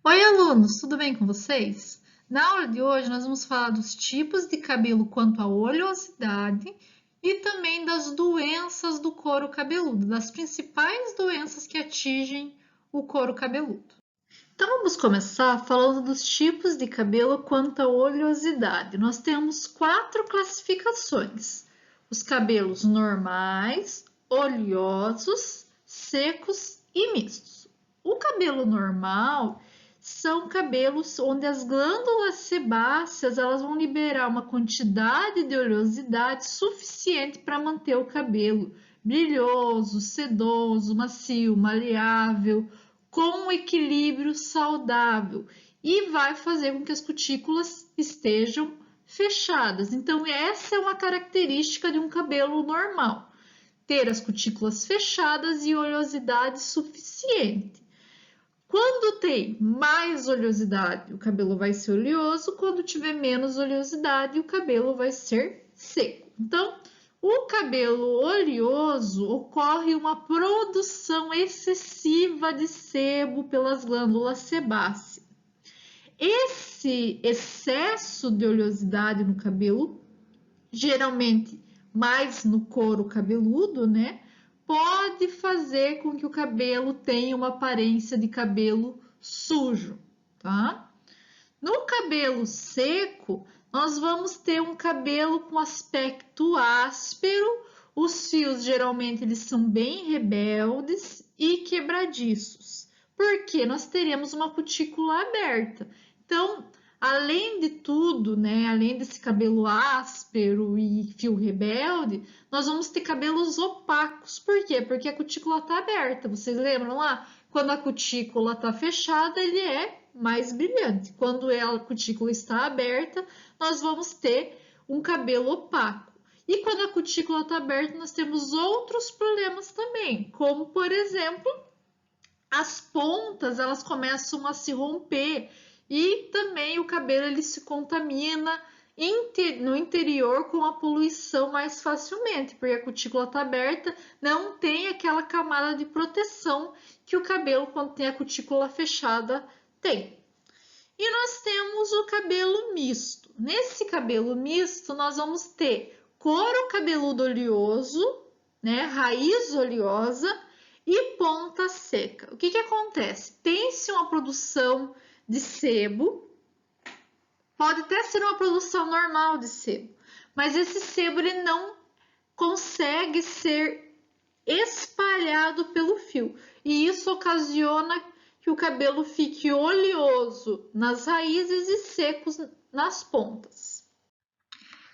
Oi, alunos, tudo bem com vocês? Na aula de hoje, nós vamos falar dos tipos de cabelo quanto à oleosidade e também das doenças do couro cabeludo, das principais doenças que atingem o couro cabeludo. Então, vamos começar falando dos tipos de cabelo quanto à oleosidade. Nós temos quatro classificações: os cabelos normais, oleosos, secos e mistos. O cabelo normal são cabelos onde as glândulas sebáceas elas vão liberar uma quantidade de oleosidade suficiente para manter o cabelo brilhoso, sedoso, macio, maleável, com um equilíbrio saudável e vai fazer com que as cutículas estejam fechadas. Então, essa é uma característica de um cabelo normal: ter as cutículas fechadas e oleosidade suficiente. Quando tem mais oleosidade, o cabelo vai ser oleoso. Quando tiver menos oleosidade, o cabelo vai ser seco. Então, o cabelo oleoso ocorre uma produção excessiva de sebo pelas glândulas sebáceas. Esse excesso de oleosidade no cabelo, geralmente mais no couro cabeludo, né? Pode fazer com que o cabelo tenha uma aparência de cabelo sujo, tá? No cabelo seco, nós vamos ter um cabelo com aspecto áspero. Os fios geralmente eles são bem rebeldes e quebradiços, porque nós teremos uma cutícula aberta. Então, além de tudo, né, além desse cabelo áspero e fio rebelde, nós vamos ter cabelos opacos. Por quê? Porque a cutícula está aberta. Vocês lembram lá? Quando a cutícula está fechada, ele é mais brilhante. Quando a cutícula está aberta, nós vamos ter um cabelo opaco. E quando a cutícula está aberta, nós temos outros problemas também, como por exemplo, as pontas elas começam a se romper e também o cabelo ele se contamina no interior com a poluição mais facilmente, porque a cutícula está aberta, não tem aquela camada de proteção que o cabelo, quando tem a cutícula fechada, tem. E nós temos o cabelo misto. Nesse cabelo misto, nós vamos ter couro cabeludo oleoso, né, raiz oleosa e ponta seca. O que acontece? Tem-se uma produção de sebo, pode até ser uma produção normal de sebo, mas esse sebo ele não consegue ser espalhado pelo fio, e isso ocasiona que o cabelo fique oleoso nas raízes e secos nas pontas.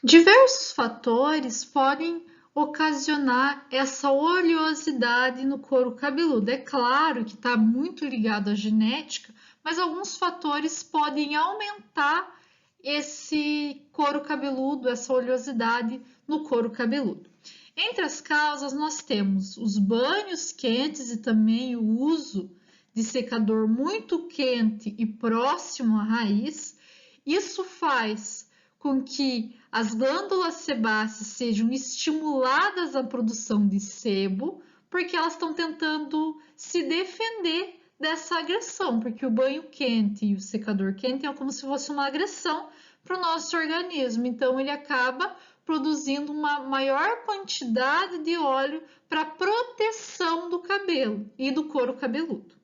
Diversos fatores podem ocasionar essa oleosidade no couro cabeludo. É claro que está muito ligado à genética, mas alguns fatores podem aumentar esse couro cabeludo, essa oleosidade no couro cabeludo. Entre as causas, nós temos os banhos quentes e também o uso de secador muito quente e próximo à raiz. Isso faz com que as glândulas sebáceas sejam estimuladas à produção de sebo, porque elas estão tentando se defender dessa agressão, porque o banho quente e o secador quente é como se fosse uma agressão para o nosso organismo. Então, ele acaba produzindo uma maior quantidade de óleo para proteção do cabelo e do couro cabeludo.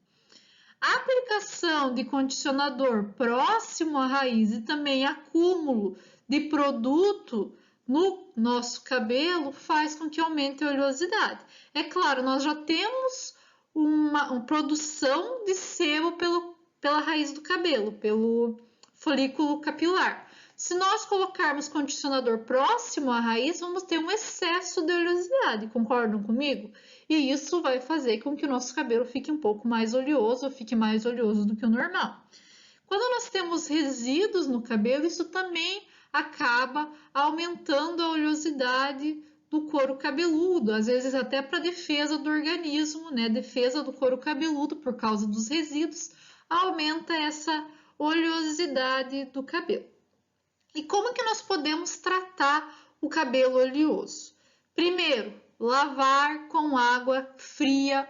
A aplicação de condicionador próximo à raiz e também acúmulo de produto no nosso cabelo faz com que aumente a oleosidade. É claro, nós já temos uma produção de sebo pela raiz do cabelo, pelo folículo capilar. Se nós colocarmos condicionador próximo à raiz, vamos ter um excesso de oleosidade, concordam comigo? E isso vai fazer com que o nosso cabelo fique um pouco mais oleoso, ou fique mais oleoso do que o normal. Quando nós temos resíduos no cabelo, isso também acaba aumentando a oleosidade do couro cabeludo, às vezes até para defesa do organismo, né? Defesa do couro cabeludo por causa dos resíduos, aumenta essa oleosidade do cabelo. E como que nós podemos tratar o cabelo oleoso? Primeiro, lavar com água fria,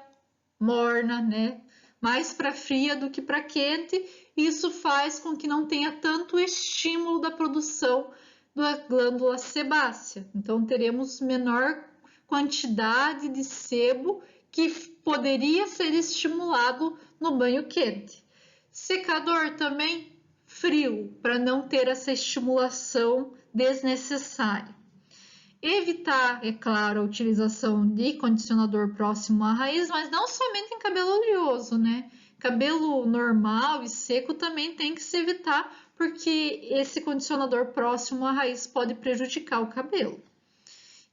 morna, né? Mais para fria do que para quente, e isso faz com que não tenha tanto estímulo da produção da glândula sebácea. Então, teremos menor quantidade de sebo que poderia ser estimulado no banho quente. Secador também frio, para não ter essa estimulação desnecessária. Evitar, é claro, a utilização de condicionador próximo à raiz, mas não somente em cabelo oleoso, né? Cabelo normal e seco também tem que se evitar, porque esse condicionador próximo à raiz pode prejudicar o cabelo.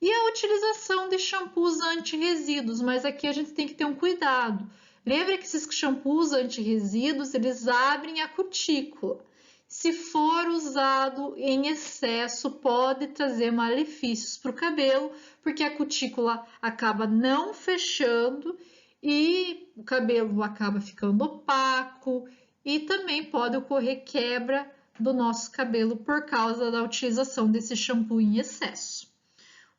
E a utilização de shampoos anti-resíduos, mas aqui a gente tem que ter um cuidado. Lembra que esses shampoos anti-resíduos, eles abrem a cutícula. Se for usado em excesso, pode trazer malefícios para o cabelo, porque a cutícula acaba não fechando e o cabelo acaba ficando opaco e também pode ocorrer quebra do nosso cabelo por causa da utilização desse shampoo em excesso.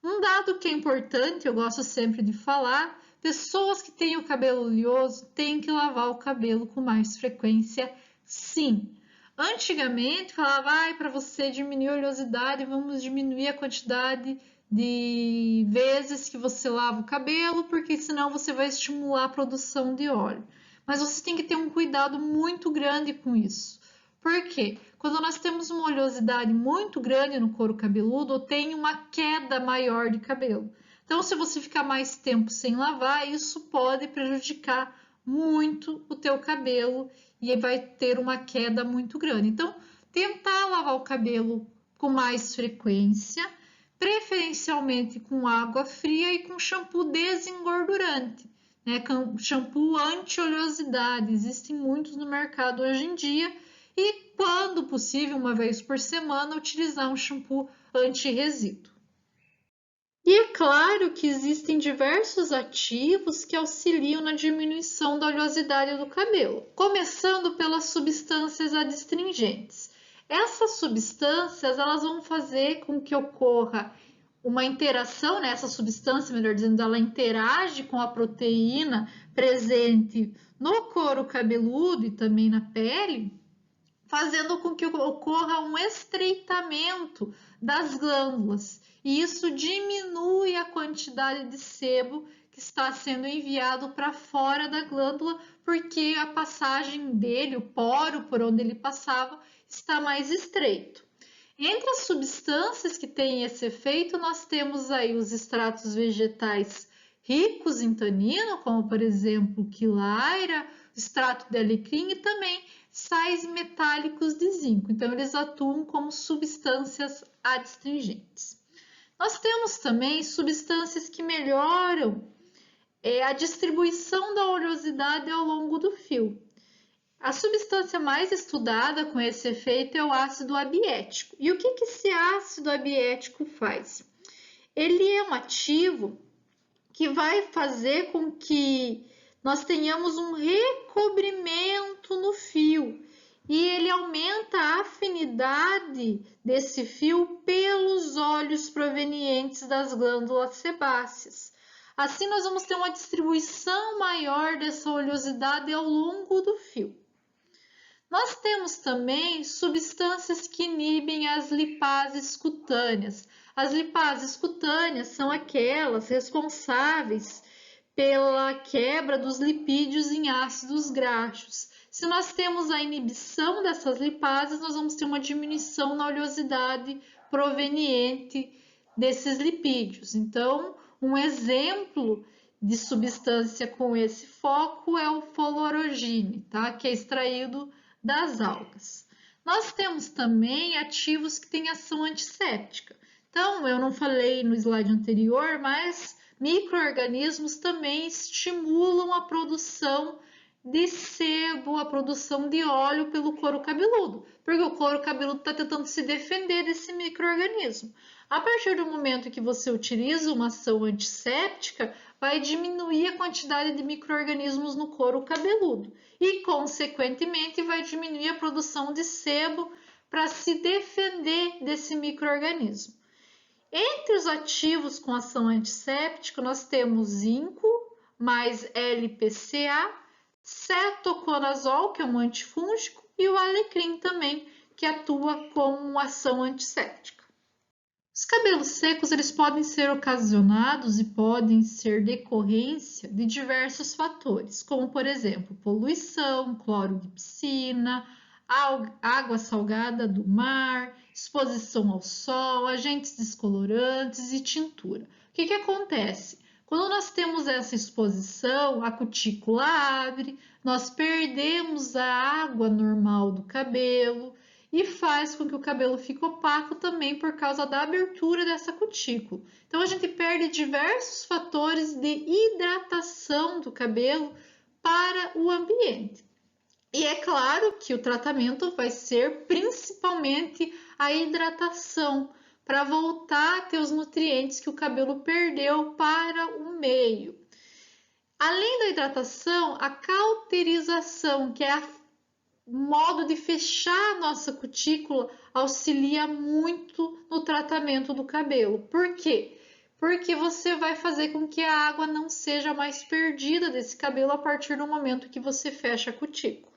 Um dado que é importante, eu gosto sempre de falar, pessoas que têm o cabelo oleoso têm que lavar o cabelo com mais frequência, sim. Antigamente falava, para você diminuir a oleosidade, vamos diminuir a quantidade de vezes que você lava o cabelo, porque senão você vai estimular a produção de óleo. Mas você tem que ter um cuidado muito grande com isso. Por quê? Quando nós temos uma oleosidade muito grande no couro cabeludo, tem uma queda maior de cabelo. Então, se você ficar mais tempo sem lavar, isso pode prejudicar muito o teu cabelo e vai ter uma queda muito grande. Então, tentar lavar o cabelo com mais frequência, preferencialmente com água fria e com shampoo desengordurante, né? Shampoo anti-oleosidade, existem muitos no mercado hoje em dia, e quando possível, uma vez por semana, utilizar um shampoo anti-resíduo. E é claro que existem diversos ativos que auxiliam na diminuição da oleosidade do cabelo, começando pelas substâncias adstringentes. Essas substâncias elas vão fazer com que ocorra uma interação, né? Essa substância, melhor dizendo, ela interage com a proteína presente no couro cabeludo e também na pele, fazendo com que ocorra um estreitamento das glândulas. E isso diminui a quantidade de sebo que está sendo enviado para fora da glândula, porque a passagem dele, o poro por onde ele passava, está mais estreito. Entre as substâncias que têm esse efeito, nós temos aí os extratos vegetais ricos em tanino, como por exemplo quilaira, extrato de alecrim e também sais metálicos de zinco. Então, eles atuam como substâncias adstringentes. Nós temos também substâncias que melhoram a distribuição da oleosidade ao longo do fio. A substância mais estudada com esse efeito é o ácido abiético. E o que esse ácido abiético faz? Ele é um ativo que vai fazer com que nós tenhamos um recobrimento no fio e ele aumenta a afinidade desse fio pelos óleos provenientes das glândulas sebáceas. Assim, nós vamos ter uma distribuição maior dessa oleosidade ao longo do fio. Nós temos também substâncias que inibem as lipases cutâneas. As lipases cutâneas são aquelas responsáveis pela quebra dos lipídios em ácidos graxos. Se nós temos a inibição dessas lipases, nós vamos ter uma diminuição na oleosidade proveniente desses lipídios. Então, um exemplo de substância com esse foco é o fluorogine, tá? Que é extraído das algas. Nós temos também ativos que têm ação antisséptica. Então, eu não falei no slide anterior, mas micro-organismos também estimulam a produção de sebo, a produção de óleo pelo couro cabeludo, porque o couro cabeludo está tentando se defender desse micro-organismo. A partir do momento que você utiliza uma ação antisséptica, vai diminuir a quantidade de micro-organismos no couro cabeludo e, consequentemente, vai diminuir a produção de sebo para se defender desse micro-organismo. Entre os ativos com ação antisséptica, nós temos zinco mais LPCA, cetoconazol, que é um antifúngico, e o alecrim também, que atua como ação antisséptica. Os cabelos secos eles podem ser ocasionados e podem ser decorrência de diversos fatores, como por exemplo, poluição, cloro de piscina, água salgada do mar, exposição ao sol, agentes descolorantes e tintura. O que acontece? Quando nós temos essa exposição, a cutícula abre, nós perdemos a água normal do cabelo, e faz com que o cabelo fique opaco também por causa da abertura dessa cutícula. Então, a gente perde diversos fatores de hidratação do cabelo para o ambiente. E é claro que o tratamento vai ser principalmente a hidratação, para voltar a ter os nutrientes que o cabelo perdeu para o meio. Além da hidratação, a cauterização, que é a modo de fechar a nossa cutícula, auxilia muito no tratamento do cabelo. Por quê? Porque você vai fazer com que a água não seja mais perdida desse cabelo a partir do momento que você fecha a cutícula.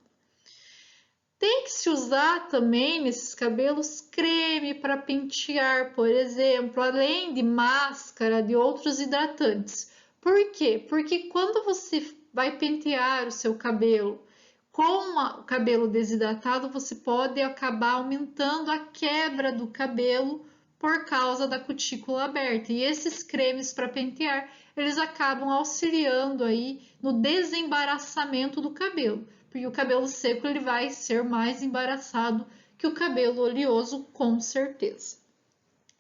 Tem que se usar também nesses cabelos creme para pentear, por exemplo, além de máscara, de outros hidratantes. Por quê? Porque quando você vai pentear o seu cabelo com o cabelo desidratado, você pode acabar aumentando a quebra do cabelo por causa da cutícula aberta. E esses cremes para pentear, eles acabam auxiliando aí no desembaraçamento do cabelo, porque o cabelo seco ele vai ser mais embaraçado que o cabelo oleoso, com certeza.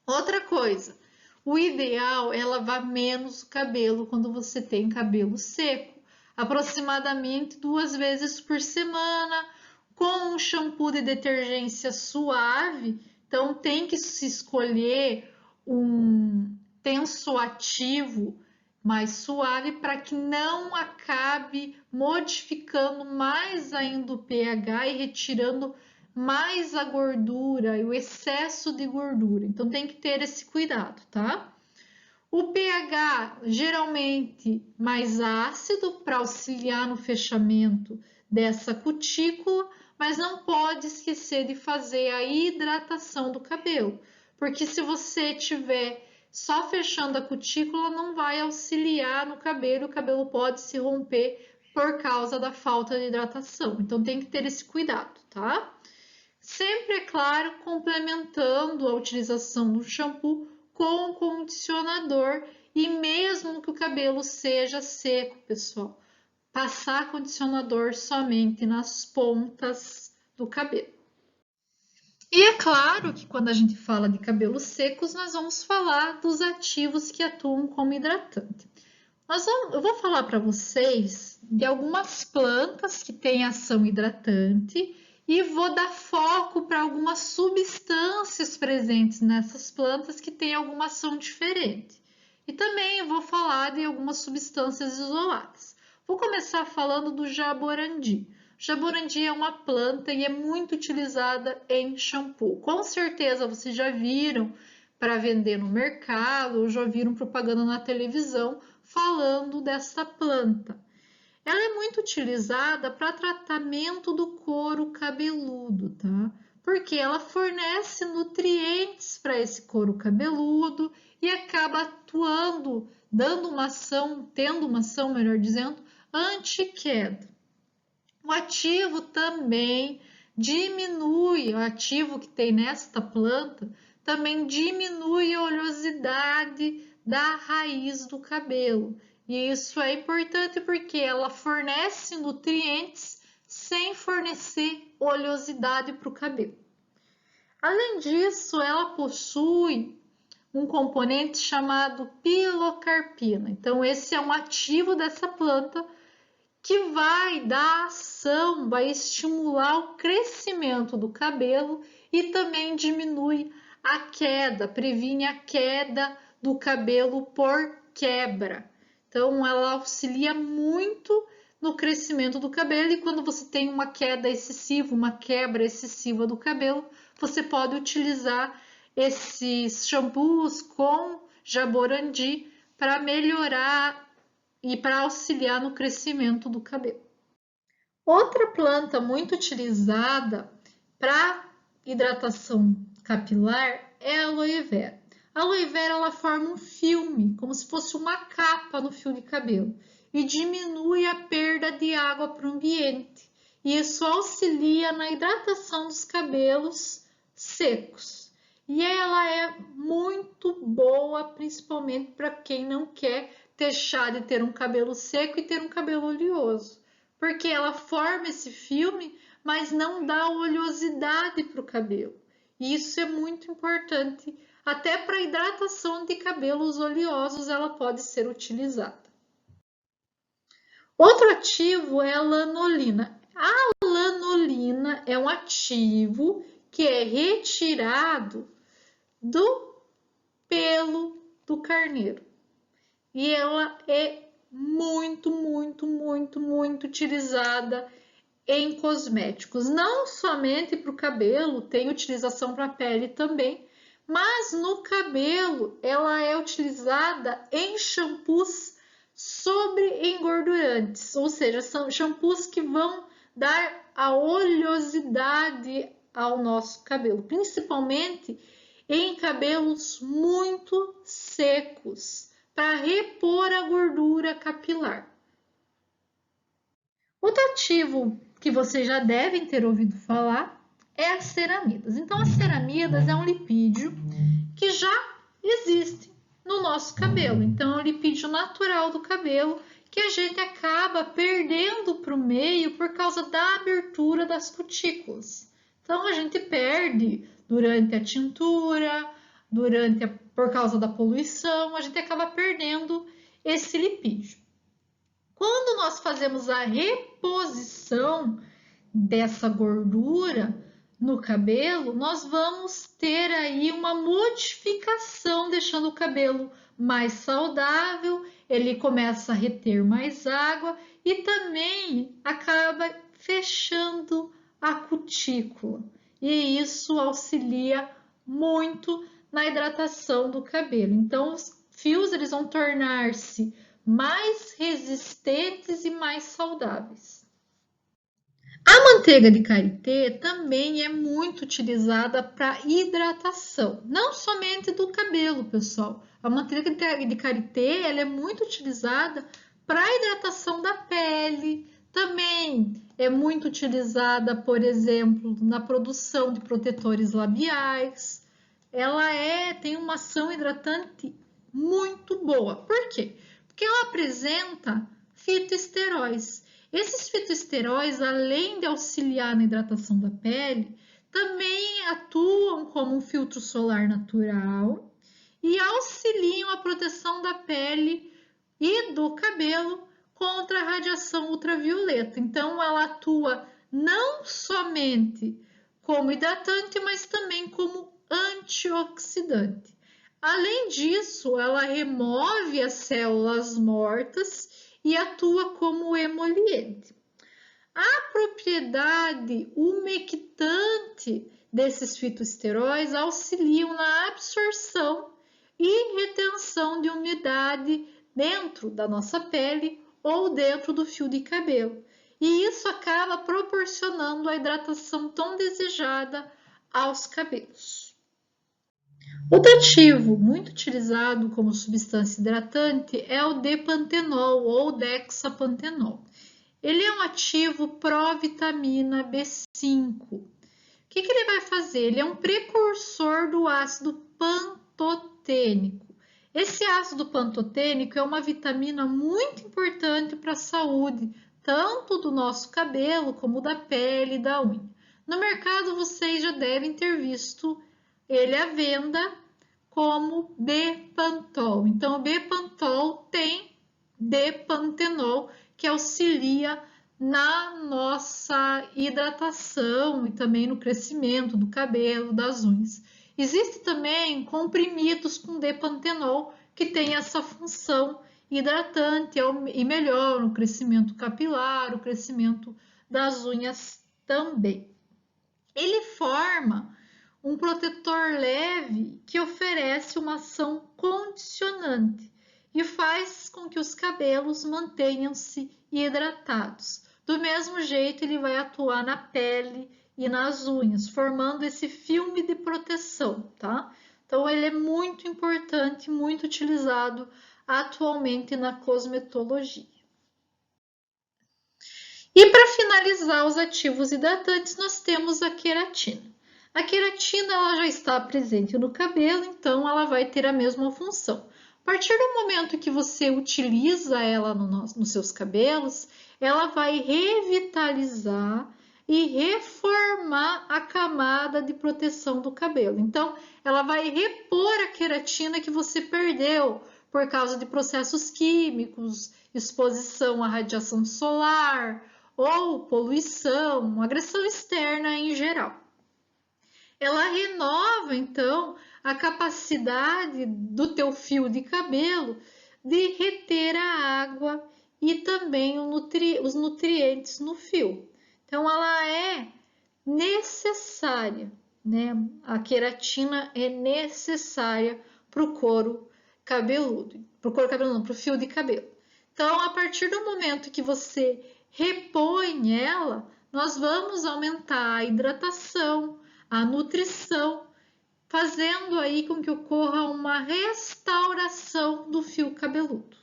Outra coisa, o ideal é lavar menos o cabelo quando você tem cabelo seco, aproximadamente 2 vezes por semana, com um shampoo de detergência suave. Então tem que se escolher um tensoativo mais suave para que não acabe modificando mais ainda o pH e retirando mais a gordura e o excesso de gordura. Então tem que ter esse cuidado, tá? O pH geralmente mais ácido para auxiliar no fechamento dessa cutícula, mas não pode esquecer de fazer a hidratação do cabelo, porque se você tiver só fechando a cutícula, não vai auxiliar no cabelo, o cabelo pode se romper por causa da falta de hidratação. Então tem que ter esse cuidado, tá? Sempre, é claro, complementando a utilização do shampoo com o condicionador e mesmo que o cabelo seja seco, pessoal, passar condicionador somente nas pontas do cabelo. E é claro que quando a gente fala de cabelos secos, nós vamos falar dos ativos que atuam como hidratante. Eu vou falar para vocês de algumas plantas que têm ação hidratante e vou dar foco para algumas substâncias presentes nessas plantas que têm alguma ação diferente. E também vou falar de algumas substâncias isoladas. Vou começar falando do jaborandi. O jaborandi é uma planta e é muito utilizada em shampoo. Com certeza vocês já viram para vender no mercado ou já viram propaganda na televisão falando dessa planta. Ela é muito utilizada para tratamento do couro cabeludo, tá? Porque ela fornece nutrientes para esse couro cabeludo e acaba atuando, tendo uma ação, melhor dizendo, anti-queda. O ativo também diminui, o ativo que tem nesta planta também diminui a oleosidade da raiz do cabelo. E isso é importante porque ela fornece nutrientes sem fornecer oleosidade para o cabelo. Além disso, ela possui um componente chamado pilocarpina. Então, esse é um ativo dessa planta que vai dar ação, vai estimular o crescimento do cabelo e também diminui a queda, previne a queda do cabelo por quebra. Então, ela auxilia muito no crescimento do cabelo e quando você tem uma queda excessiva, uma quebra excessiva do cabelo, você pode utilizar esses shampoos com jaborandi para melhorar e para auxiliar no crescimento do cabelo. Outra planta muito utilizada para hidratação capilar é a aloe vera. A aloe vera ela forma um filme, como se fosse uma capa no fio de cabelo, e diminui a perda de água para o ambiente. E isso auxilia na hidratação dos cabelos secos. E ela é muito boa, principalmente para quem não quer deixar de ter um cabelo seco e ter um cabelo oleoso. Porque ela forma esse filme, mas não dá oleosidade para o cabelo. E isso é muito importante. Até para hidratação de cabelos oleosos ela pode ser utilizada. Outro ativo é a lanolina. A lanolina é um ativo que é retirado do pelo do carneiro. E ela é muito utilizada em cosméticos. Não somente para o cabelo, tem utilização para a pele também, mas no cabelo ela é utilizada em shampoos sobre engordurantes, ou seja, são shampoos que vão dar a oleosidade ao nosso cabelo, principalmente em cabelos muito secos, para repor a gordura capilar. Outro ativo que vocês já devem ter ouvido falar é as ceramidas. Então, as ceramidas é um lipídio que já existe no nosso cabelo. Então, é um lipídio natural do cabelo que a gente acaba perdendo para o meio por causa da abertura das cutículas. Então, a gente perde durante a tintura, por causa da poluição, a gente acaba perdendo esse lipídio. Quando nós fazemos a reposição dessa gordura no cabelo, nós vamos ter aí uma modificação, deixando o cabelo mais saudável, ele começa a reter mais água e também acaba fechando a cutícula. E isso auxilia muito na hidratação do cabelo. Então, os fios eles vão tornar-se mais resistentes e mais saudáveis. A manteiga de karité também é muito utilizada para hidratação, não somente do cabelo, pessoal. A manteiga de karité ela é muito utilizada para hidratação da pele, também é muito utilizada, por exemplo, na produção de protetores labiais. Ela tem uma ação hidratante muito boa. Por quê? Porque ela apresenta fitoesteróis. Esses fitoesteróis, além de auxiliar na hidratação da pele, também atuam como um filtro solar natural e auxiliam a proteção da pele e do cabelo contra a radiação ultravioleta. Então, ela atua não somente como hidratante, mas também como antioxidante. Além disso, ela remove as células mortas e atua como emoliente. A propriedade umectante desses fitoesteróis auxiliam na absorção e retenção de umidade dentro da nossa pele ou dentro do fio de cabelo. E isso acaba proporcionando a hidratação tão desejada aos cabelos. Outro ativo muito utilizado como substância hidratante é o D-pantenol ou dexapantenol. Ele é um ativo provitamina B5. O que ele vai fazer? Ele é um precursor do ácido pantotênico. Esse ácido pantotênico é uma vitamina muito importante para a saúde, tanto do nosso cabelo como da pele e da unha. No mercado vocês já devem ter visto ele à venda como B-pantol. Então, o B-pantol tem D-pantenol, que auxilia na nossa hidratação e também no crescimento do cabelo, das unhas. Existem também comprimidos com D-pantenol que tem essa função hidratante e melhora o crescimento capilar, o crescimento das unhas também. Ele forma um protetor leve que oferece uma ação condicionante e faz com que os cabelos mantenham-se hidratados. Do mesmo jeito, ele vai atuar na pele e nas unhas, formando esse filme de proteção, tá? Então, ele é muito importante, muito utilizado atualmente na cosmetologia. E para finalizar os ativos hidratantes, nós temos a queratina. A queratina ela já está presente no cabelo, então ela vai ter a mesma função. A partir do momento que você utiliza ela nos seus cabelos, ela vai revitalizar e reformar a camada de proteção do cabelo. Então, ela vai repor a queratina que você perdeu por causa de processos químicos, exposição à radiação solar, ou poluição, agressão externa em geral. Ela renova, então, a capacidade do teu fio de cabelo de reter a água e também os nutrientes no fio. Então, ela é necessária, né? A queratina é necessária para o couro cabeludo, para o fio de cabelo. Então, a partir do momento que você repõe ela, nós vamos aumentar a hidratação, a nutrição, fazendo aí com que ocorra uma restauração do fio cabeludo.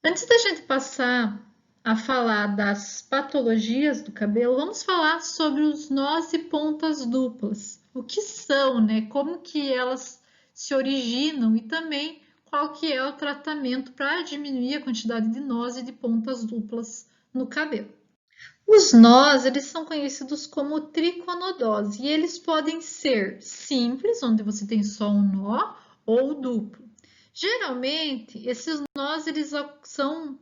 Antes da gente passar a falar das patologias do cabelo, vamos falar sobre os nós e pontas duplas. O que são, né? Como que elas se originam e também qual que é o tratamento para diminuir a quantidade de nós e de pontas duplas no cabelo. Os nós, eles são conhecidos como triconodose e eles podem ser simples, onde você tem só um nó, ou duplo. Geralmente, esses nós eles são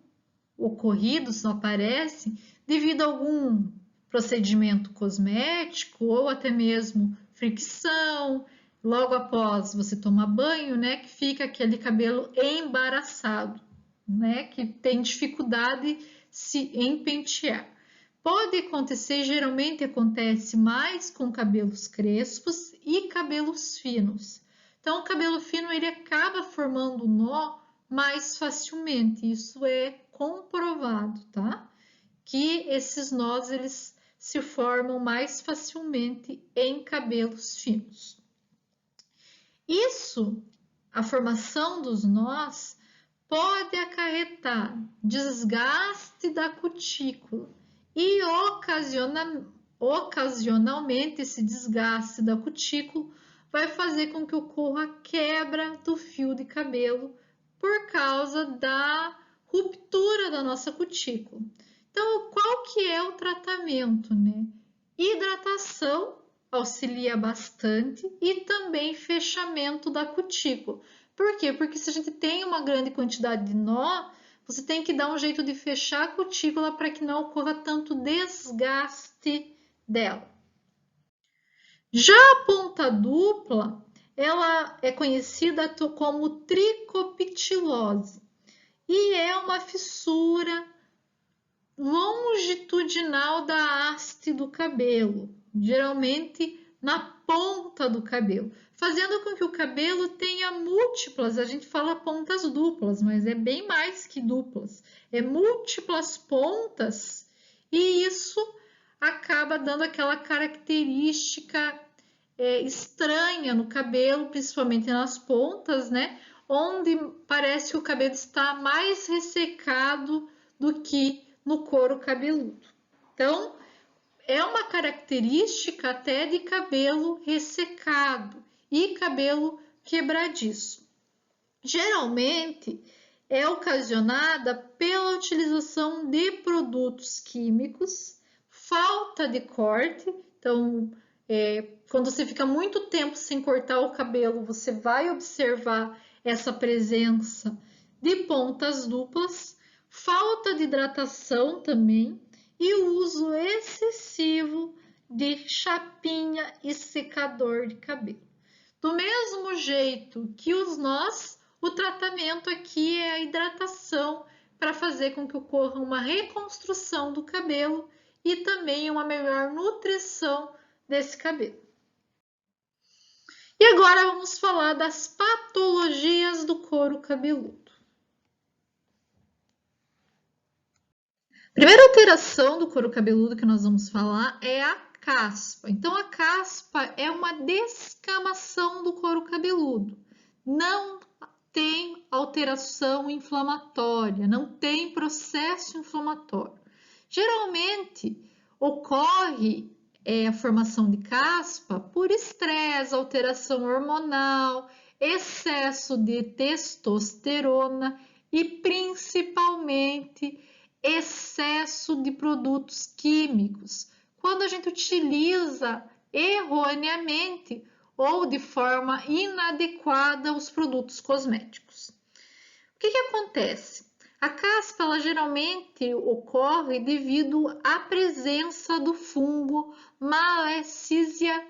ocorridos, aparecem devido a algum procedimento cosmético ou até mesmo fricção, logo após você tomar banho, né, que fica aquele cabelo embaraçado, né, que tem dificuldade em pentear. Pode acontecer, geralmente acontece mais com cabelos crespos e cabelos finos. Então, o cabelo fino ele acaba formando nó mais facilmente. Isso é comprovado, tá? Que esses nós eles se formam mais facilmente em cabelos finos. Isso, a formação dos nós, pode acarretar desgaste da cutícula e ocasionalmente esse desgaste da cutícula vai fazer com que ocorra a quebra do fio de cabelo por causa da ruptura da nossa cutícula. Então, qual que é o tratamento, né? Hidratação auxilia bastante e também fechamento da cutícula. Por quê? Porque se a gente tem uma grande quantidade de nó, você tem que dar um jeito de fechar a cutícula para que não ocorra tanto desgaste dela. Já a ponta dupla, ela é conhecida como tricopitilose e é uma fissura longitudinal da haste do cabelo, geralmente na ponta do cabelo, fazendo com que o cabelo tenha múltiplas, a gente fala pontas duplas, mas é bem mais que duplas, é múltiplas pontas e isso acaba dando aquela característica estranha no cabelo, principalmente nas pontas, né? Onde parece que o cabelo está mais ressecado do que no couro cabeludo. Então, é uma característica até de cabelo ressecado e cabelo quebradiço. Geralmente é ocasionada pela utilização de produtos químicos, falta de corte. Então, quando você fica muito tempo sem cortar o cabelo, você vai observar essa presença de pontas duplas, falta de hidratação também e o uso excessivo de chapinha e secador de cabelo. Do mesmo jeito que os nós, o tratamento aqui é a hidratação para fazer com que ocorra uma reconstrução do cabelo e também uma melhor nutrição desse cabelo. E agora vamos falar das patologias do couro cabeludo. Primeira alteração do couro cabeludo que nós vamos falar é a caspa. Então, a caspa é uma descamação do couro cabeludo. Não tem alteração inflamatória, não tem processo inflamatório. Geralmente, ocorre a formação de caspa por estresse, alteração hormonal, excesso de testosterona e principalmente excesso de produtos químicos, quando a gente utiliza erroneamente ou de forma inadequada os produtos cosméticos. O que acontece? A caspa ela geralmente ocorre devido à presença do fungo Malassezia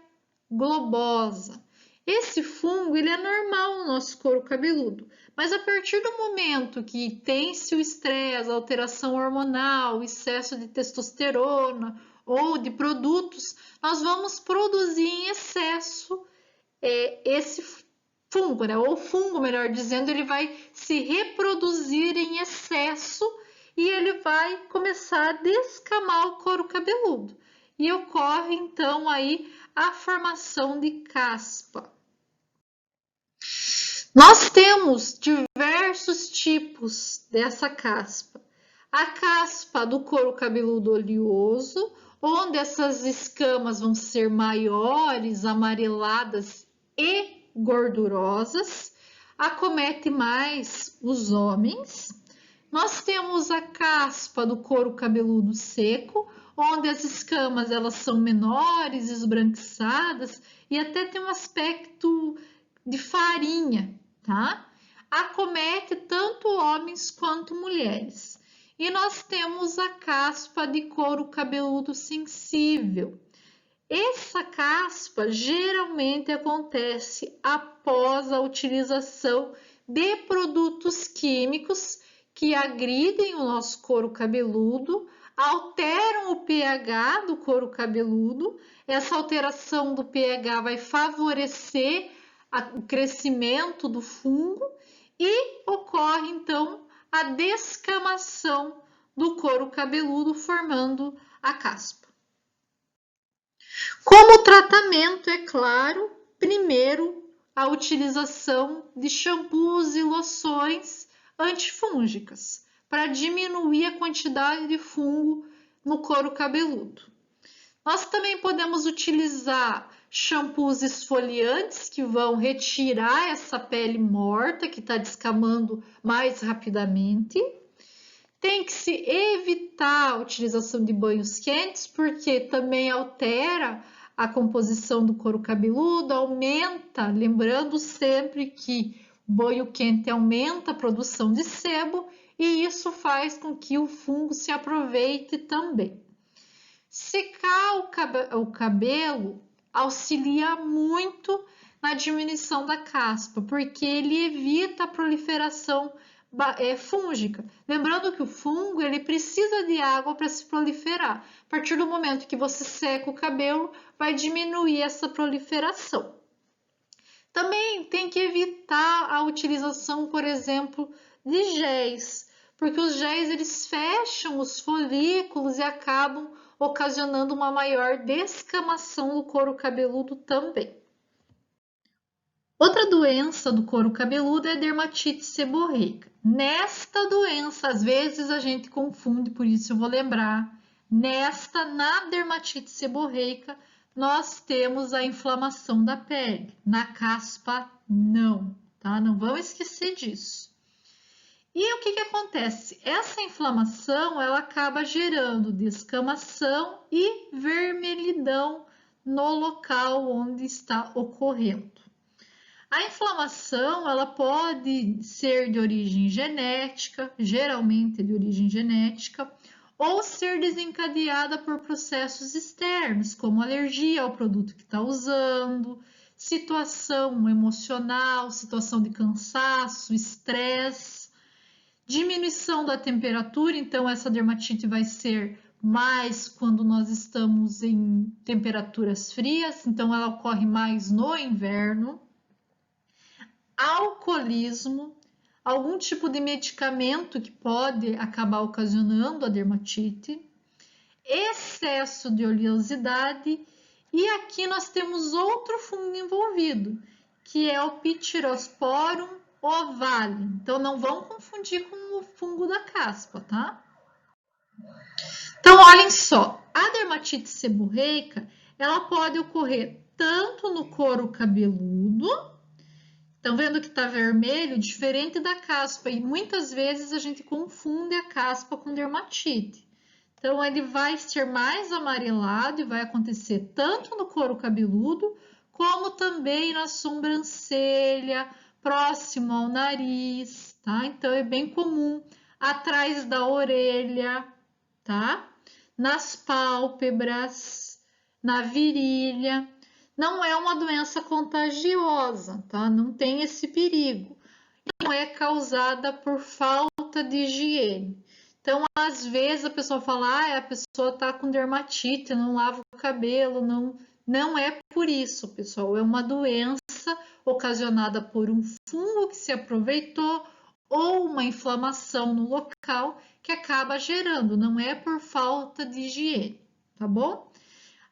globosa. Esse fungo ele é normal no nosso couro cabeludo, mas a partir do momento que tem-se o estresse, a alteração hormonal, o excesso de testosterona ou de produtos, nós vamos produzir em excesso esse fungo, né? Ou fungo, melhor dizendo, ele vai se reproduzir em excesso e ele vai começar a descamar o couro cabeludo. E ocorre então aí a formação de caspa. Nós temos diversos tipos dessa caspa. A caspa do couro cabeludo oleoso, onde essas escamas vão ser maiores, amareladas e gordurosas, acomete mais os homens. Nós temos a caspa do couro cabeludo seco, onde as escamas elas são menores, esbranquiçadas e até tem um aspecto de farinha, tá? Acomete tanto homens quanto mulheres. E nós temos a caspa de couro cabeludo sensível. Essa caspa geralmente acontece após a utilização de produtos químicos que agridem o nosso couro cabeludo, alteram o pH do couro cabeludo. Essa alteração do pH vai favorecer o crescimento do fungo e ocorre então a descamação do couro cabeludo formando a caspa. Como tratamento, é claro, primeiro a utilização de shampoos e loções antifúngicas para diminuir a quantidade de fungo no couro cabeludo. Nós também podemos utilizar shampoos esfoliantes que vão retirar essa pele morta que está descamando mais rapidamente. Tem que se evitar a utilização de banhos quentes, porque também altera a composição do couro cabeludo, aumenta, lembrando sempre que o banho quente aumenta a produção de sebo e isso faz com que o fungo se aproveite também. Secar o cabelo auxilia muito na diminuição da caspa, porque ele evita a proliferação fúngica. Lembrando que o fungo ele precisa de água para se proliferar. A partir do momento que você seca o cabelo, vai diminuir essa proliferação. Também tem que evitar a utilização, por exemplo, de géis, porque os géis eles fecham os folículos e acabam ocasionando uma maior descamação do couro cabeludo também. Outra doença do couro cabeludo é a dermatite seborreica. Nesta doença, às vezes a gente confunde, por isso eu vou lembrar. Na dermatite seborreica, nós temos a inflamação da pele. Na caspa, não, tá? Não vamos esquecer disso. E o que acontece? Essa inflamação, ela acaba gerando descamação e vermelhidão no local onde está ocorrendo. A inflamação, ela pode ser de origem genética, geralmente de origem genética, ou ser desencadeada por processos externos, como alergia ao produto que está usando, situação emocional, situação de cansaço, estresse, diminuição da temperatura, então essa dermatite vai ser mais quando nós estamos em temperaturas frias, então ela ocorre mais no inverno. Alcoolismo. algum tipo de medicamento que pode acabar ocasionando a dermatite, excesso de oleosidade, e aqui nós temos outro fungo envolvido, que é o Pityrosporum ovale. Então, não vão confundir com o fungo da caspa, tá? Então, olhem só, a dermatite seborreica, ela pode ocorrer tanto no couro cabeludo, estão vendo que está vermelho, diferente da caspa, e muitas vezes a gente confunde a caspa com dermatite. Então, ele vai ser mais amarelado e vai acontecer tanto no couro cabeludo, como também na sobrancelha, próximo ao nariz, tá? Então, é bem comum atrás da orelha, tá? Nas pálpebras, na virilha. Não é uma doença contagiosa, tá? Não tem esse perigo. Não é causada por falta de higiene. Então, às vezes a pessoa fala, a pessoa está com dermatite, não lava o cabelo, não é por isso, pessoal. É uma doença ocasionada por um fungo que se aproveitou ou uma inflamação no local que acaba gerando, não é por falta de higiene, tá bom?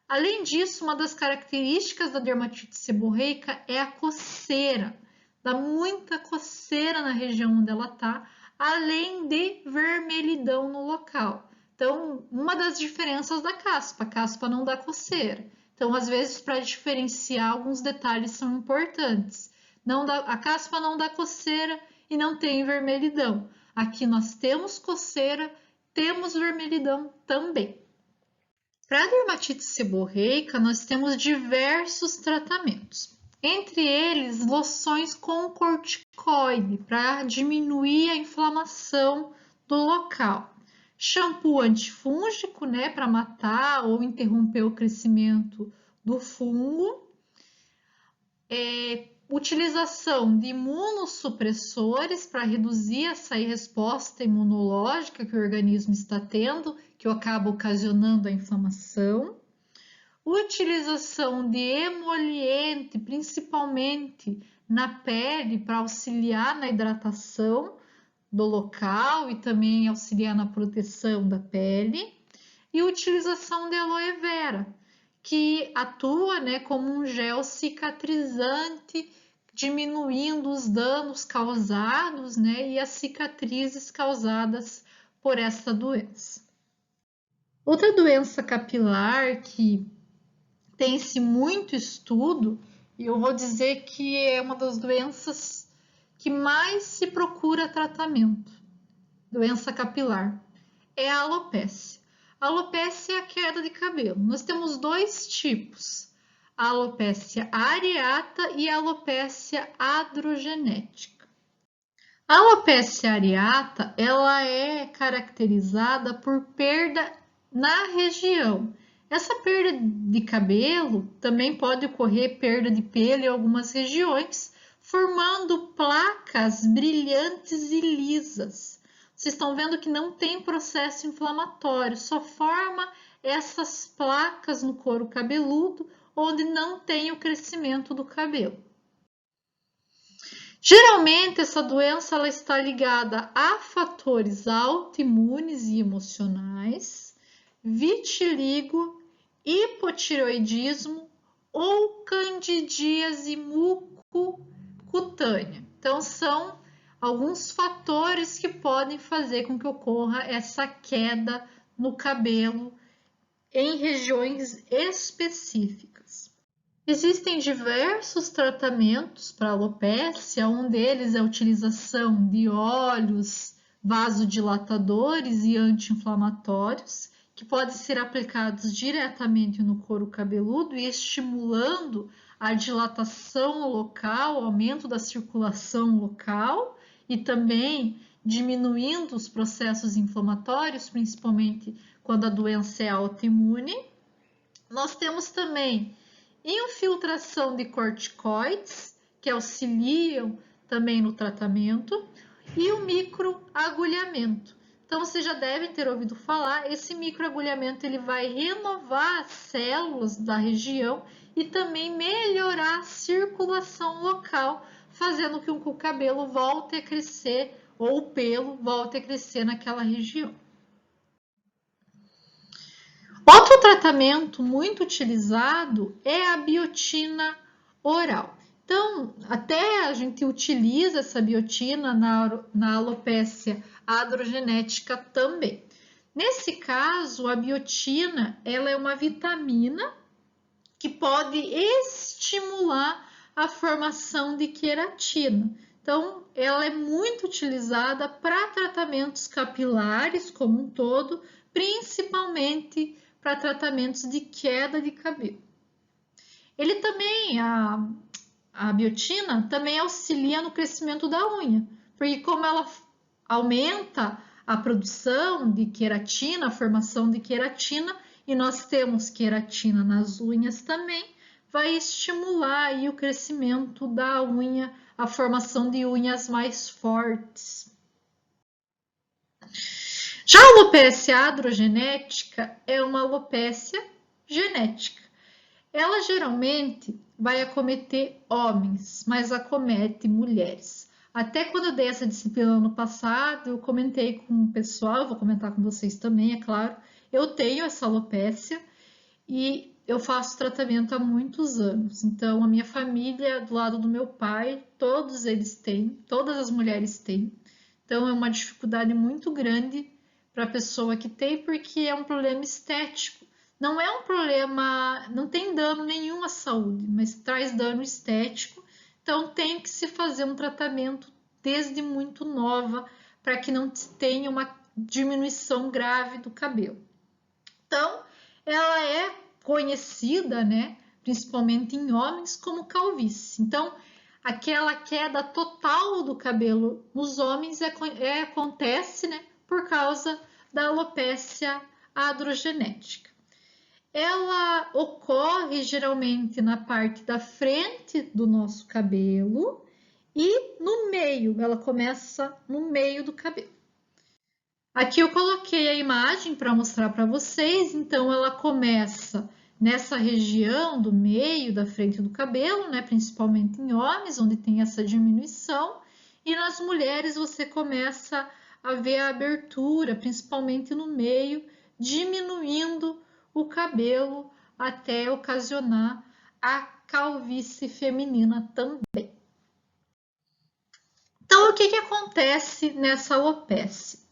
Além disso, uma das características da dermatite seborreica é a coceira. Dá muita coceira na região onde ela está, além de vermelhidão no local. Então, uma das diferenças da caspa, a caspa não dá coceira. Então, às vezes, para diferenciar, alguns detalhes são importantes. A caspa não dá coceira e não tem vermelhidão. Aqui nós temos coceira, temos vermelhidão também. Para a dermatite seborreica, nós temos diversos tratamentos. Entre eles, loções com corticoide para diminuir a inflamação do local. Shampoo antifúngico, né, para matar ou interromper o crescimento do fungo. Utilização de imunossupressores para reduzir essa resposta imunológica que o organismo está tendo, que acaba ocasionando a inflamação. Utilização de emoliente, principalmente na pele, para auxiliar na hidratação do local e também auxiliar na proteção da pele. E utilização de aloe vera, que atua, né, como um gel cicatrizante, diminuindo os danos causados, né, e as cicatrizes causadas por essa doença. Outra doença capilar que tem-se muito estudo, e eu vou dizer que é uma das doenças que mais se procura tratamento, doença capilar, é a alopécia. A alopécia é a queda de cabelo. Nós temos dois tipos, a alopécia areata e a alopécia androgenética. A alopécia areata, ela é caracterizada por perda na região. Essa perda de cabelo também pode ocorrer perda de pelo em algumas regiões, formando placas brilhantes e lisas. Vocês estão vendo que não tem processo inflamatório, só forma essas placas no couro cabeludo, onde não tem o crescimento do cabelo. Geralmente, essa doença ela está ligada a fatores autoimunes e emocionais, vitiligo, hipotireoidismo ou candidíase mucocutânea. Então, são alguns fatores que podem fazer com que ocorra essa queda no cabelo em regiões específicas. Existem diversos tratamentos para alopécia, um deles é a utilização de óleos vasodilatadores e anti-inflamatórios, que podem ser aplicados diretamente no couro cabeludo e estimulando a dilatação local, o aumento da circulação local e também diminuindo os processos inflamatórios, principalmente quando a doença é autoimune. Nós temos também infiltração de corticoides, que auxiliam também no tratamento, e o microagulhamento. Então, vocês já devem ter ouvido falar, esse microagulhamento ele vai renovar as células da região e também melhorar a circulação local, fazendo com que o cabelo volte a crescer ou o pelo volte a crescer naquela região. Outro tratamento muito utilizado é a biotina oral. Então, até a gente utiliza essa biotina na alopécia androgenética também. Nesse caso, a biotina ela é uma vitamina que pode estimular a formação de queratina. Então, ela é muito utilizada para tratamentos capilares como um todo, principalmente para tratamentos de queda de cabelo. Ele também, a biotina, também auxilia no crescimento da unha, porque como ela aumenta a produção de queratina, a formação de queratina, e nós temos queratina nas unhas também, vai estimular aí o crescimento da unha, a formação de unhas mais fortes. Já a alopécia androgenética é uma alopécia genética. Ela geralmente vai acometer homens, mas acomete mulheres. Até quando eu dei essa disciplina no passado, eu comentei com o pessoal, vou comentar com vocês também, é claro. Eu tenho essa alopécia e eu faço tratamento há muitos anos. Então, a minha família, do lado do meu pai, todos eles têm, todas as mulheres têm. Então, é uma dificuldade muito grande para a pessoa que tem, porque é um problema estético. Não é um problema, não tem dano nenhum à saúde, mas traz dano estético. Então, tem que se fazer um tratamento desde muito nova para que não tenha uma diminuição grave do cabelo. Então, ela é conhecida, né, principalmente em homens, como calvície. Então, aquela queda total do cabelo nos homens acontece, né, por causa da alopécia androgenética. Ela ocorre geralmente na parte da frente do nosso cabelo e no meio, ela começa no meio do cabelo. Aqui eu coloquei a imagem para mostrar para vocês, então ela começa nessa região do meio da frente do cabelo, né, principalmente em homens, onde tem essa diminuição, e nas mulheres você começa a ver a abertura, principalmente no meio, diminuindo o cabelo até ocasionar a calvície feminina também. Então, o que acontece nessa alopécia?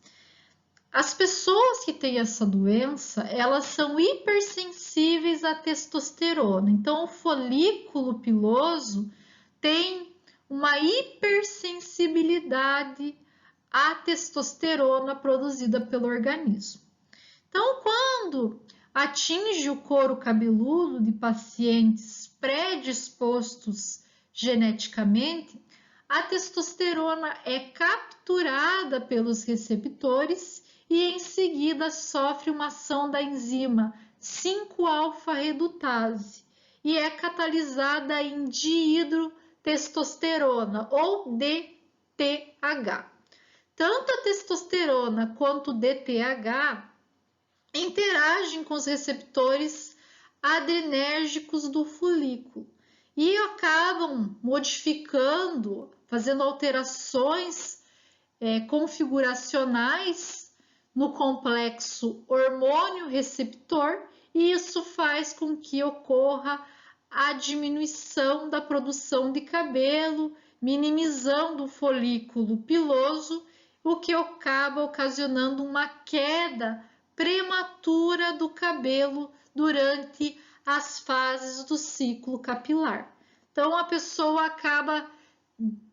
As pessoas que têm essa doença, elas são hipersensíveis à testosterona. Então, o folículo piloso tem uma hipersensibilidade à testosterona produzida pelo organismo. Então, quando atinge o couro cabeludo de pacientes predispostos geneticamente, a testosterona é capturada pelos receptores e em seguida sofre uma ação da enzima 5-alfa-redutase e é catalisada em dihidrotestosterona ou DTH. Tanto a testosterona quanto o DTH interagem com os receptores adrenérgicos do folículo e acabam modificando, fazendo alterações configuracionais no complexo hormônio-receptor, e isso faz com que ocorra a diminuição da produção de cabelo, minimizando o folículo piloso, o que acaba ocasionando uma queda prematura do cabelo durante as fases do ciclo capilar. Então, a pessoa acaba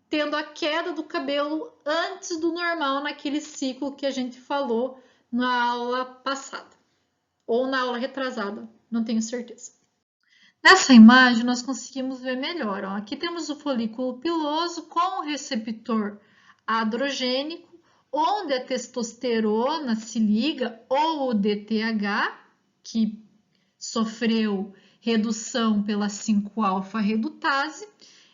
tendo a queda do cabelo antes do normal naquele ciclo que a gente falou na aula passada, ou na aula retrasada, não tenho certeza. Nessa imagem, nós conseguimos ver melhor. Ó. Aqui temos o folículo piloso com o receptor androgênico, onde a testosterona se liga, ou o DTH, que sofreu redução pela 5-alfa-redutase,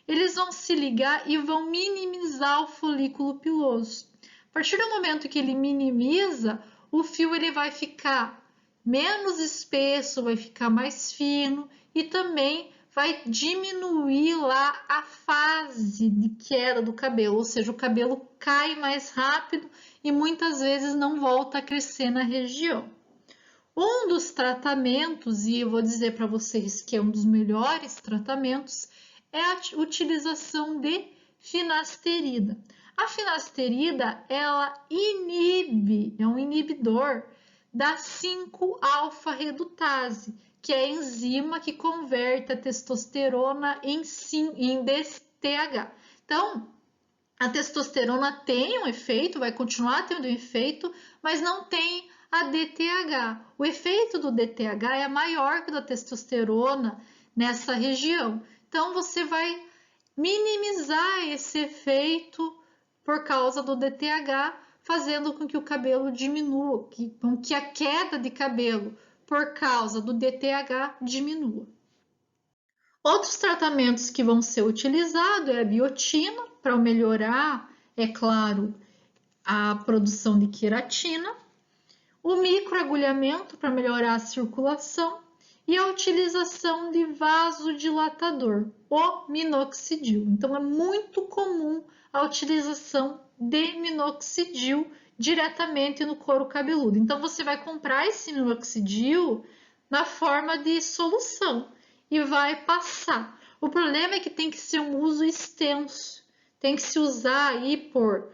eles vão se ligar e vão minimizar o folículo piloso. A partir do momento que ele minimiza, o fio ele vai ficar menos espesso, vai ficar mais fino e também vai diminuir lá a fase de queda do cabelo, ou seja, o cabelo cai mais rápido e muitas vezes não volta a crescer na região. Um dos tratamentos, e eu vou dizer para vocês que é um dos melhores tratamentos, é a utilização de finasterida. A finasterida, ela inibe, é um inibidor da 5-alfa-redutase, que é a enzima que converte a testosterona em DHT. Então, a testosterona tem um efeito, vai continuar tendo um efeito, mas não tem a DTH. O efeito do DTH é maior que o da testosterona nessa região. Então, você vai minimizar esse efeito por causa do DTH, fazendo com que o cabelo diminua, com que a queda de cabelo por causa do DTH diminua. Outros tratamentos que vão ser utilizados é a biotina, para melhorar, é claro, a produção de queratina, o microagulhamento para melhorar a circulação e a utilização de vasodilatador, o minoxidil. Então, é muito comum a utilização de minoxidil diretamente no couro cabeludo. Então, você vai comprar esse minoxidil na forma de solução e vai passar. O problema é que tem que ser um uso extenso, tem que se usar aí por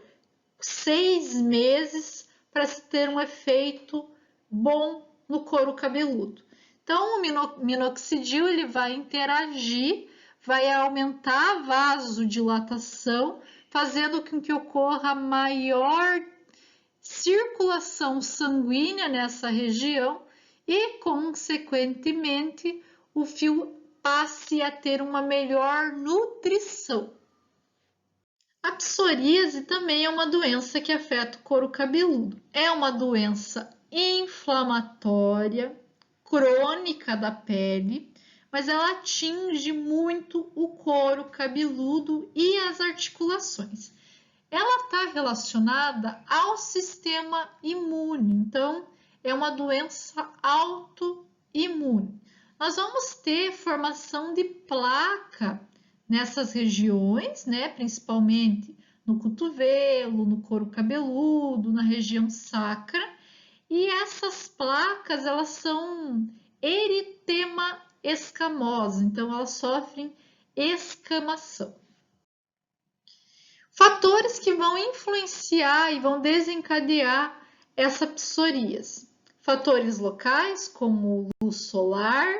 6 meses para se ter um efeito bom no couro cabeludo. Então, o minoxidil ele vai interagir, vai aumentar a vasodilatação, fazendo com que ocorra maior circulação sanguínea nessa região e, consequentemente, o fio passe a ter uma melhor nutrição. A psoríase também é uma doença que afeta o couro cabeludo. É uma doença inflamatória, crônica da pele, mas ela atinge muito o couro cabeludo e as articulações. Ela está relacionada ao sistema imune, então é uma doença autoimune. Nós vamos ter formação de placa nessas regiões, né, principalmente no cotovelo, no couro cabeludo, na região sacra, e essas placas elas são eritema escamosa, então elas sofrem escamação. Fatores que vão influenciar e vão desencadear essa psoríase. Fatores locais como luz solar,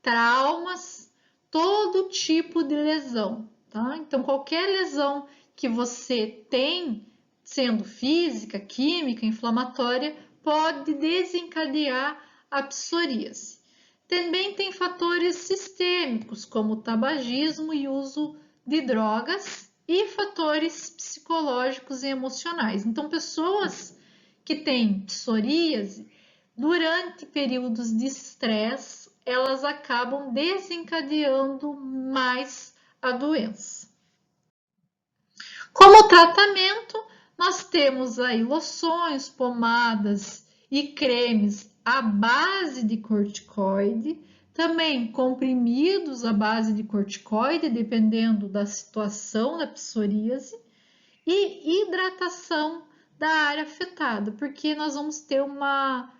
traumas, todo tipo de lesão, tá? Então, qualquer lesão que você tem, sendo física, química, inflamatória, pode desencadear a psoríase. Também tem fatores sistêmicos, como o tabagismo e uso de drogas, e fatores psicológicos e emocionais. Então, pessoas que têm psoríase, durante períodos de estresse, elas acabam desencadeando mais a doença. Como tratamento, nós temos aí loções, pomadas e cremes à base de corticoide, também comprimidos à base de corticoide, dependendo da situação da psoríase, e hidratação da área afetada, porque nós vamos ter uma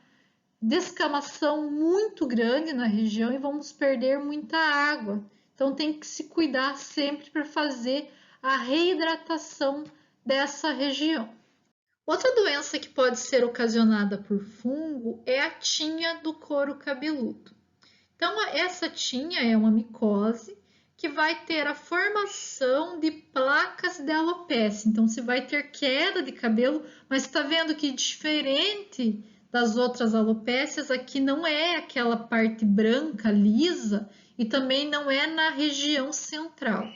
descamação muito grande na região e vamos perder muita água. Então tem que se cuidar sempre para fazer a reidratação dessa região. Outra doença que pode ser ocasionada por fungo é a tinha do couro cabeludo. Então essa tinha é uma micose que vai ter a formação de placas de alopecia. Então você vai ter queda de cabelo, mas está vendo que diferente das outras alopécias, aqui não é aquela parte branca, lisa, e também não é na região central.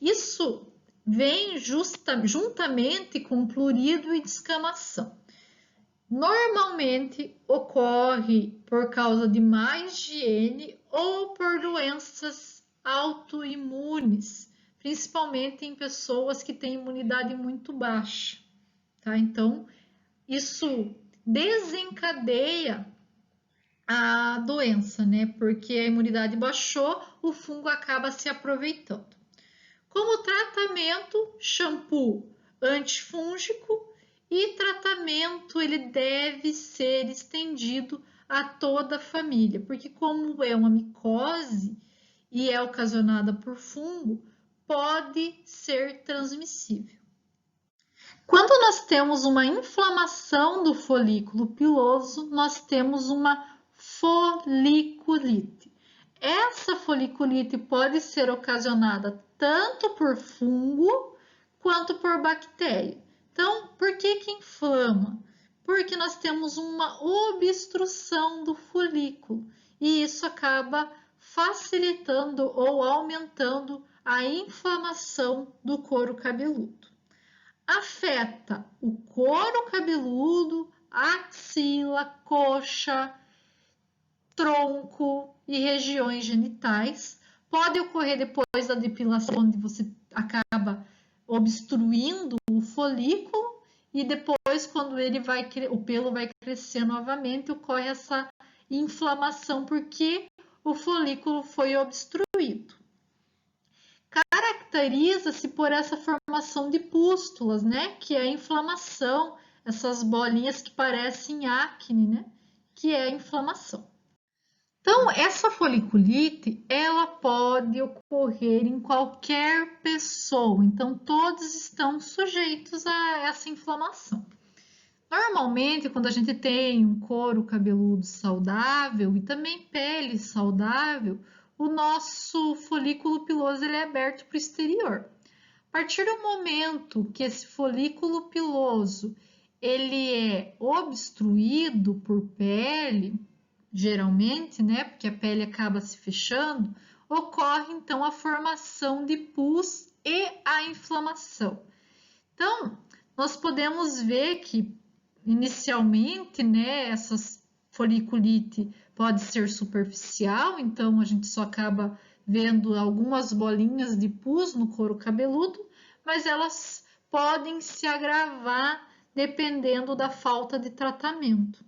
Isso vem juntamente com prurido e descamação. Normalmente ocorre por causa de má higiene ou por doenças autoimunes, principalmente em pessoas que têm imunidade muito baixa, tá? Então, isso desencadeia a doença, né? Porque a imunidade baixou, o fungo acaba se aproveitando. Como tratamento, shampoo antifúngico, e tratamento ele deve ser estendido a toda a família, porque como é uma micose e é ocasionada por fungo, pode ser transmissível. Quando nós temos uma inflamação do folículo piloso, nós temos uma foliculite. Essa foliculite pode ser ocasionada tanto por fungo quanto por bactéria. Então, por que inflama? Porque nós temos uma obstrução do folículo e isso acaba facilitando ou aumentando a inflamação do couro cabeludo. Afeta o couro cabeludo, axila, coxa, tronco e regiões genitais. Pode ocorrer depois da depilação, onde você acaba obstruindo o folículo, e depois, quando o pelo vai crescer novamente, ocorre essa inflamação porque o folículo foi obstruído. Caracteriza-se por essa formação de pústulas, né? Que é a inflamação, essas bolinhas que parecem acne, né? Que é a inflamação. Então, essa foliculite, ela pode ocorrer em qualquer pessoa, então todos estão sujeitos a essa inflamação. Normalmente, quando a gente tem um couro cabeludo saudável e também pele saudável, o nosso folículo piloso ele é aberto para o exterior. A partir do momento que esse folículo piloso ele é obstruído por pele, geralmente, né, porque a pele acaba se fechando, ocorre então a formação de pus e a inflamação. Então, nós podemos ver que inicialmente, né, essa foliculite pode ser superficial, então a gente só acaba vendo algumas bolinhas de pus no couro cabeludo, mas elas podem se agravar dependendo da falta de tratamento.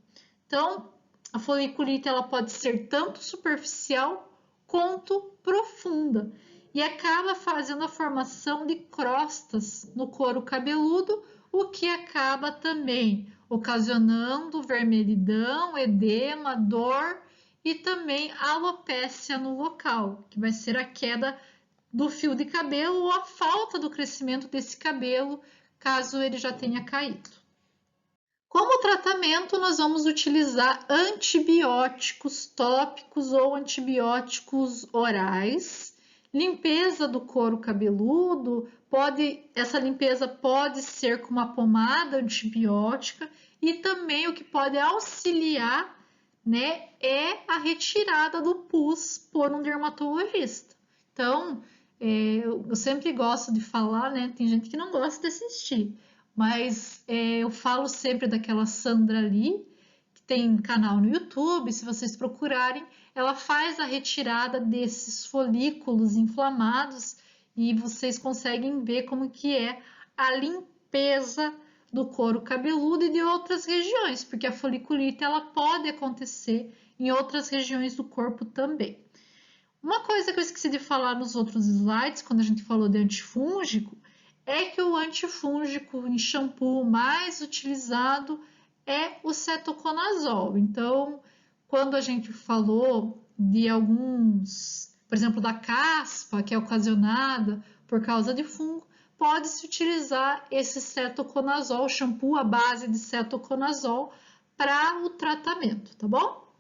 Então, a foliculite ela pode ser tanto superficial quanto profunda e acaba fazendo a formação de crostas no couro cabeludo, o que acaba também ocasionando vermelhidão, edema, dor e também alopécia no local, que vai ser a queda do fio de cabelo ou a falta do crescimento desse cabelo, caso ele já tenha caído. Como tratamento, nós vamos utilizar antibióticos tópicos ou antibióticos orais. Limpeza do couro cabeludo, essa limpeza pode ser com uma pomada antibiótica e também o que pode auxiliar, né, é a retirada do pus por um dermatologista. Então, eu sempre gosto de falar, né, tem gente que não gosta de assistir, mas eu falo sempre daquela Sandra Lee, que tem canal no YouTube, se vocês procurarem, ela faz a retirada desses folículos inflamados e vocês conseguem ver como que é a limpeza do couro cabeludo e de outras regiões, porque a foliculite ela pode acontecer em outras regiões do corpo também. Uma coisa que eu esqueci de falar nos outros slides, quando a gente falou de antifúngico, é que o antifúngico em shampoo mais utilizado é o cetoconazol. Então, quando a gente falou de alguns, por exemplo, da caspa, que é ocasionada por causa de fungo, pode-se utilizar esse cetoconazol, shampoo à base de cetoconazol, para o tratamento, tá bom?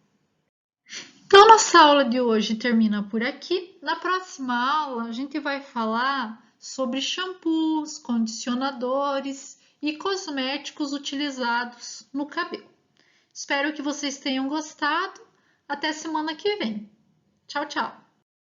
Então, nossa aula de hoje termina por aqui. Na próxima aula, a gente vai falar sobre shampoos, condicionadores e cosméticos utilizados no cabelo. Espero que vocês tenham gostado. Até semana que vem. Tchau, tchau!